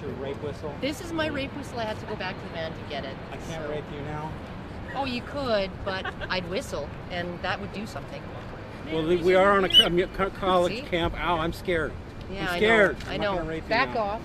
your rape whistle? This is my rape whistle. I had to go back to the van to get it. I can't rape you now? Oh, you could, but I'd whistle, and that would do something. Well, we are on a college See? camp. Ow, I'm scared. Yeah, I'm scared. I I'm know. not gonna rape you Back now. off.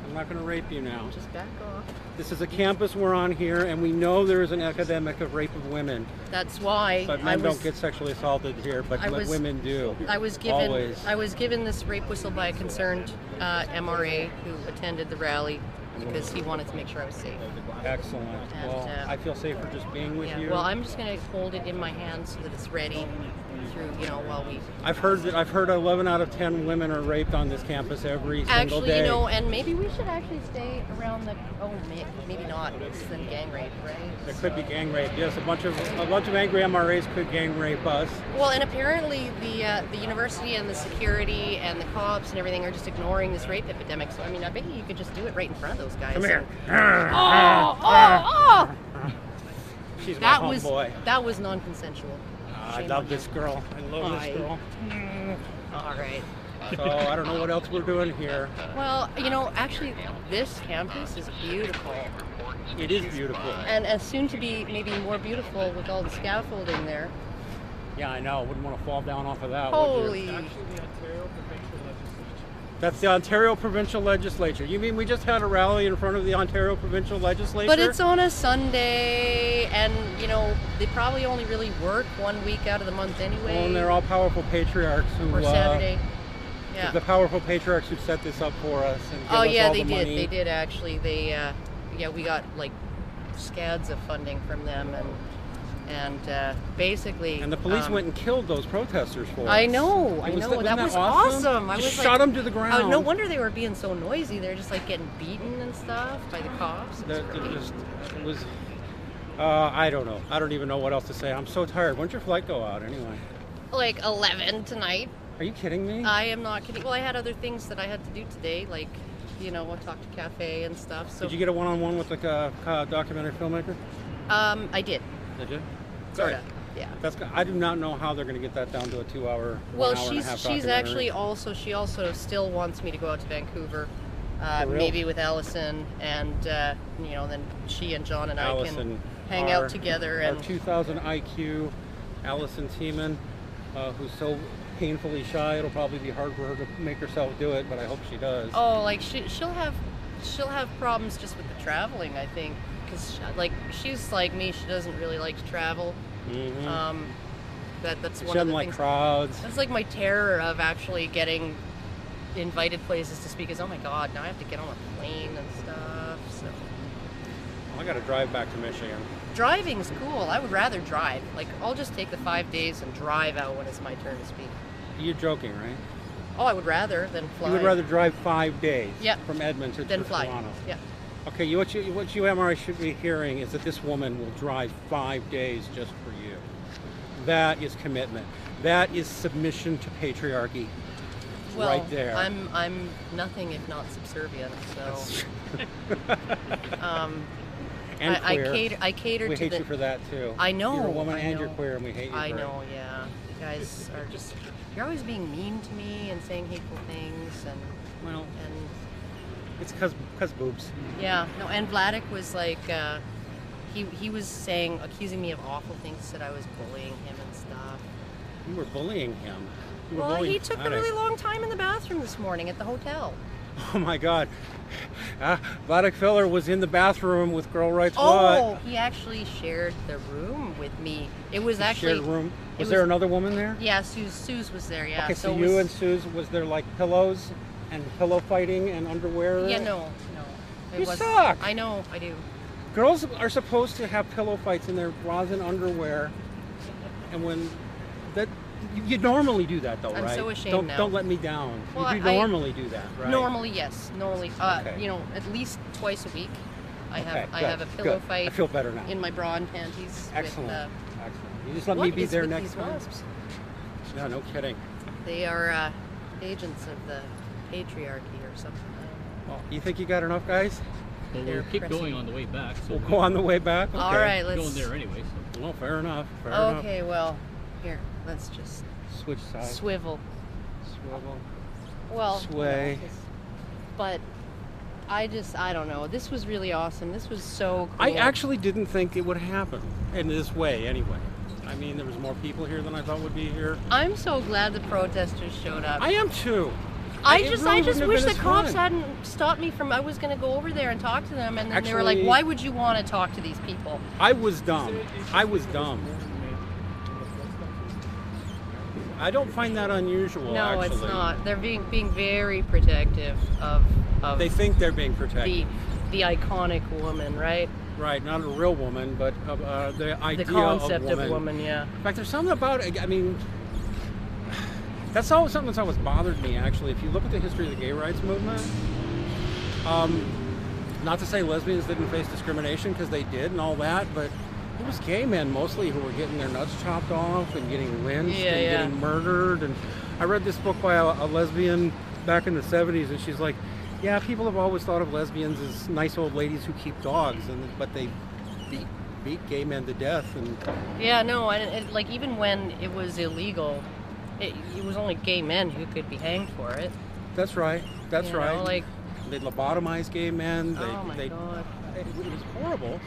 I'm not going to rape you now. Just back off. This is a campus we're on here, and we know there is an epidemic of rape of women. That's why But men don't get sexually assaulted here, but women do. I was given this rape whistle by a concerned MRA who attended the rally because he wanted to make sure I was safe. Excellent. And, well, I feel safer just being with you. Well, I'm just going to hold it in my hand so that it's ready through, while we... I've heard 11 out of 10 women are raped on this campus every single day. Actually, and maybe we should actually stay around the... Oh, maybe not. It's then gang rape, right? It could be gang rape. Yes, a bunch of angry MRAs could gang rape us. Well, and apparently the university and the security and the cops and everything are just ignoring this rape epidemic. So I mean, I bet you could just do it right in front of those guys. Come here. Oh! She's my homeboy. That was non-consensual. I love this girl. I love this girl. All right. So I don't know what else we're doing here. Well, actually, this campus is beautiful. It is beautiful. And soon to be maybe more beautiful with all the scaffolding there. Yeah, I know. Wouldn't want to fall down off of that. Holy. That's the Ontario Provincial Legislature. You mean we just had a rally in front of the Ontario Provincial Legislature? But it's on a Sunday, and they probably only really work 1 week out of the month anyway. Well, and they're all powerful patriarchs who. Or Saturday. Yeah. The powerful patriarchs who set this up for us and give us all the money. They did actually. We got like scads of funding from them, and basically. And the police went and killed those protesters for us. I know. That was awesome. I was shot them to the ground. No wonder they were being so noisy. They're just like getting beaten and stuff by the cops. I don't know. I don't even know what else to say. I'm so tired. When's your flight go out anyway? Like 11 tonight. Are you kidding me? I am not kidding. Well, I had other things that I had to do today, like, talk to cafe and stuff. So. Did you get a one-on-one with like a documentary filmmaker? I did. Did you? Sort of. Yeah. I do not know how they're going to get that down to a 2-hour. Well, she's actually she also still wants me to go out to Vancouver, maybe with Allison, and then she and John and Allison, I can hang out together. And our 2000 IQ, Allison Tiemann, who's so painfully shy, it'll probably be hard for her to make herself do it, but I hope she does. Oh, like she'll have problems just with the traveling, I think, because she's like me, she doesn't really like to travel. Mm-hmm. That's she one of the like things. Crowds. That's like my terror of actually getting invited places to speak is, oh my god, now I have to get on a plane and stuff. So I got to drive back to Michigan. Driving's cool. I would rather drive. Like, I'll just take the 5 days and drive out when it's my turn to speak. You're joking, right? Oh, I would rather than fly. You would rather drive 5 days from Edmonton than to fly. Toronto. Yeah. Okay, what you MRI should be hearing is that this woman will drive 5 days just for you. That is commitment. That is submission to patriarchy. Well, right there. I'm nothing if not subservient. So. And queer. I cater we to hate you for that too. I know. You're a woman and you're queer, and we hate you. I know. Yeah. You guys are just. You're always being mean to me and saying hateful things and. It's because boobs. Yeah. No. And Vladik was like, he was accusing me of awful things. Said I was bullying him and stuff. You were bullying him. Well, he took a really long time in the bathroom this morning at the hotel. Oh my God. Vladik Filler was in the bathroom with Girl Rights Oh, What? he actually shared the room with me. It was Shared room. Was there another woman there? Yeah, Suze was there, yeah. Okay, so you and Suze, was there like pillows and pillow fighting and underwear? Yeah, no. You suck. I know, I do. Girls are supposed to have pillow fights in their bras and underwear, and when that you normally do that though, right? I'm so ashamed now. Don't let me down. Well, you normally do that, right? Normally, yes. Normally, Okay. at least twice a week. I Okay, have a pillow fight. I feel better now. In my bra and panties. Excellent. With, Excellent. You just let me be there next these time. wasps? No, no kidding. They are agents of the patriarchy or something. Well, you think you got enough, guys? Well, we'll keep going on the way back. So we'll go on the way back? Okay. All right, let's... Going there anyway. So. Well, fair enough. Fair enough. Okay, well, here, let's just... Switch sides. Swivel. Swivel. Well... Sway. But I don't know. This was really awesome. This was so cool. I actually didn't think it would happen in this way anyway. I mean, there was more people here than I thought would be here. I'm so glad the protesters showed up. I am too. I It just really wouldn't have wish been the as cops fun. hadn't stopped me from. I was going to go over there and talk to them, and then they were like, Actually- "Why would you want to talk to these people?" I was dumb. I was dumb. I don't find that unusual. No, actually. it's not. They're being very protective of They think they're being protected. the iconic woman, right? Right, not a real woman, but the idea The concept of woman, yeah. In fact, there's something about it. I mean, that's always something that's always bothered me. Actually, if you look at the history of the gay rights movement, not to say lesbians didn't face discrimination, because they did and all that, but it was gay men mostly who were getting their nuts chopped off and getting lynched Yeah, and yeah. getting murdered. And I read this book by a lesbian back in the 70s, and she's like, yeah, people have always thought of lesbians as nice old ladies who keep dogs, but they beat gay men to death. And Yeah, no, and like even when it was illegal, it was only gay men who could be hanged for it. that's right. That's You know, right. like- they lobotomize gay men. Oh my God. It was horrible.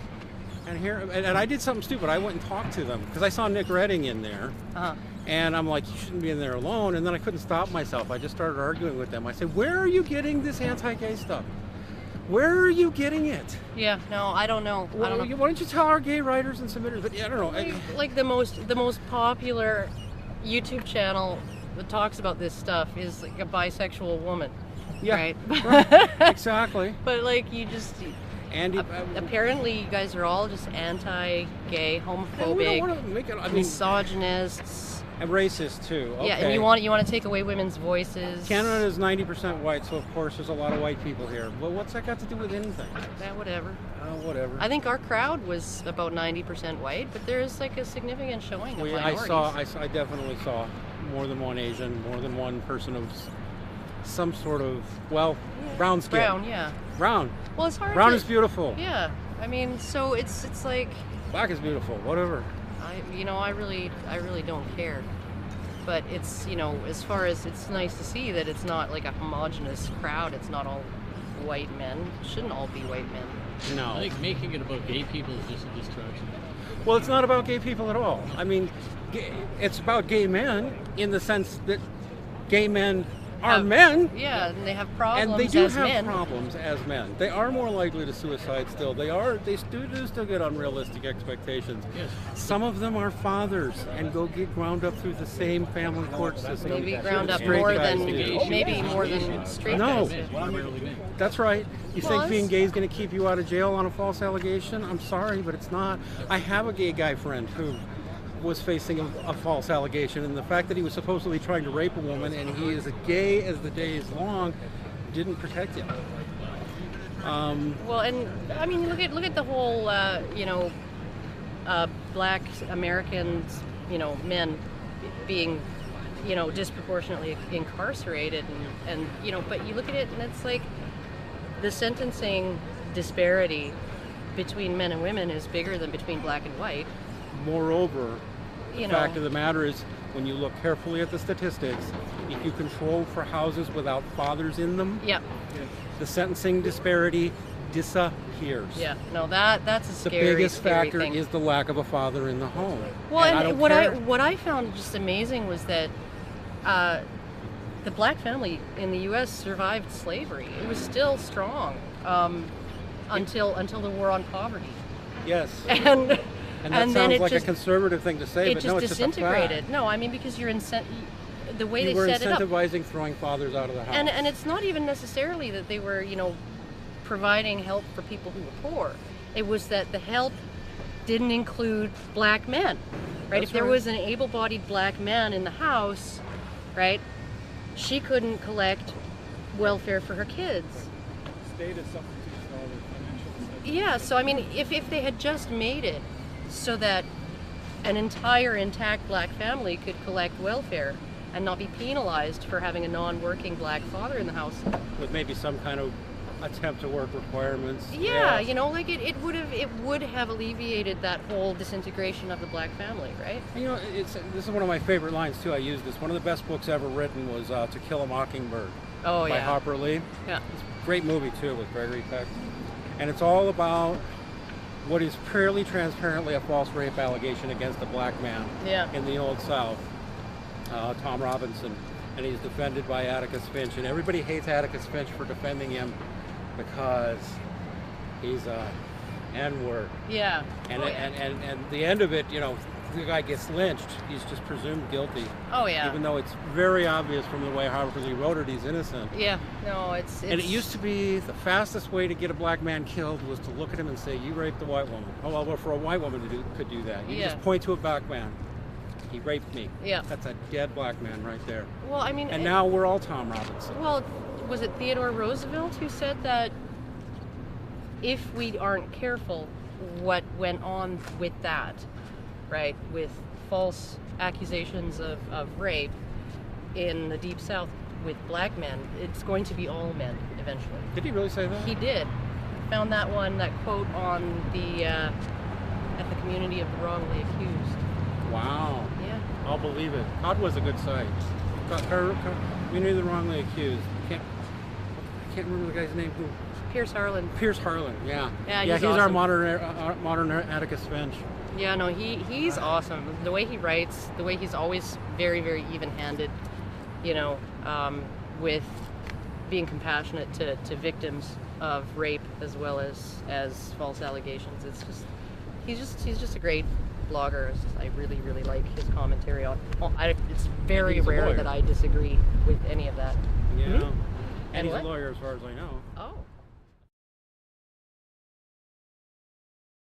And I did something stupid. I went and talked to them because I saw Nick Redding in there. Uh-huh. And I'm like, you shouldn't be in there alone. And then I couldn't stop myself. I just started arguing with them. I said, where are you getting this anti-gay stuff? Where are you getting it? Yeah, no, I don't know. I don't know. Why don't you tell our gay writers and submitters? But yeah, I don't know. Like the most popular YouTube channel that talks about this stuff is like a bisexual woman. Yeah, Right. right, exactly. But like you just Andy, apparently you guys are all just anti-gay, we don't homophobic, want to make it. I mean, misogynists. and racist too. Okay. Yeah, and you want to take away women's voices. Canada is 90% white, so of course there's a lot of white people here. But what's that got to do with anything? Yeah, whatever. Whatever. I think our crowd was about 90% white, but there's like a significant showing of minorities. I definitely saw more than one Asian, more than one person of some sort of, brown skin. Brown, yeah. Brown. Well, it's hard. Brown to, is beautiful. Yeah, I mean, so it's like Black is beautiful. Whatever. I really don't care. But it's as far as it's nice to see that it's not like a homogenous crowd. It's not all white men. It shouldn't all be white men. No. I think making it about gay people is just a distraction. Well, it's not about gay people at all. I mean, it's about gay men in the sense that gay men are men. Yeah, and they have problems And they do as have men. problems as men. They are more likely to suicide still. They do still get unrealistic expectations. Yes. Some of them are fathers and go get ground up through the same family court system. Maybe ground up Straight more guys than do. straight No. guys. Primarily men. That's right. You Well, think being gay is going to keep you out of jail on a false allegation? I'm sorry, but it's not. I have a gay guy friend who was facing a false allegation, and the fact that he was supposedly trying to rape a woman and he is as gay as the day is long didn't protect him. Well, and I mean, look at the whole Black Americans, men being disproportionately incarcerated, and but you look at it and it's like the sentencing disparity between men and women is bigger than between black and white. Moreover, the You fact know. of the matter is, when you look carefully at the statistics, if you control for houses without fathers in them, Yeah, the sentencing disparity disappears. yeah. No, that's a The scary, biggest scary factor thing. is the lack of a father in the home. Well, and I and don't what care. what I found just amazing was that the black family in the U.S. survived slavery. It was still strong until the war on poverty, Yes. and And that then sounds it like just a conservative thing to say, it but just no, it's just a fact. disintegrated. No, I mean because the way You they were set it up. incentivizing throwing fathers out of the house. And it's not even necessarily that they were, providing help for people who were poor. It was that the help didn't include black men, right? That's If there right. was an able-bodied black man in the house, right, she couldn't collect welfare for her kids. State is substitutes for all the financial necessities. Yeah, so I mean, if they had just made it so that an entire intact black family could collect welfare and not be penalized for having a non-working black father in the house. With maybe some kind of attempt to work requirements. Yeah, like it would have alleviated that whole disintegration of the black family, right? This is one of my favorite lines too. I use this. One of the best books ever written was To Kill a Mockingbird. Oh, by yeah. Harper Lee. Yeah. It's a great movie too with Gregory Peck, and it's all about what is purely transparently a false rape allegation against a black man Yeah. in the Old South, Tom Robinson, and he's defended by Atticus Finch, and everybody hates Atticus Finch for defending him because he's a N-word. Yeah. And, Oh, yeah. and the end of it, the guy gets lynched. He's just presumed guilty, Oh, yeah. even though it's very obvious from the way Harper Lee wrote it, he's innocent. Yeah. No, it's And it used to be the fastest way to get a black man killed was to look at him and say, "You raped a white woman." Oh well, for a white woman could do that. You Yeah. just point to a black man. He raped me. Yeah. That's a dead black man right there. Well, I mean, And now we're all Tom Robinson. well, was it Theodore Roosevelt who said that if we aren't careful, what went on with that, right, with false accusations of rape in the Deep South with black men, it's going to be all men eventually. Did he really say that? He did. Found that quote on the at the community of the wrongly accused. Wow. Yeah. I'll believe it. COD was a good site. Community of the Wrongly Accused. I can't remember the guy's name. Who? Pierce Harlan. Pierce Harlan. Yeah. Yeah, He's our awesome. modern Atticus Finch. Yeah, no, he's awesome. The way he writes, the way he's always very, very even-handed, with being compassionate to victims of rape as well as false allegations. It's just he's just a great blogger. I really, really like his commentary on. It's very he's a rare lawyer. that I disagree with any of that. Yeah. Mhm. And And he's what? a lawyer as far as I know.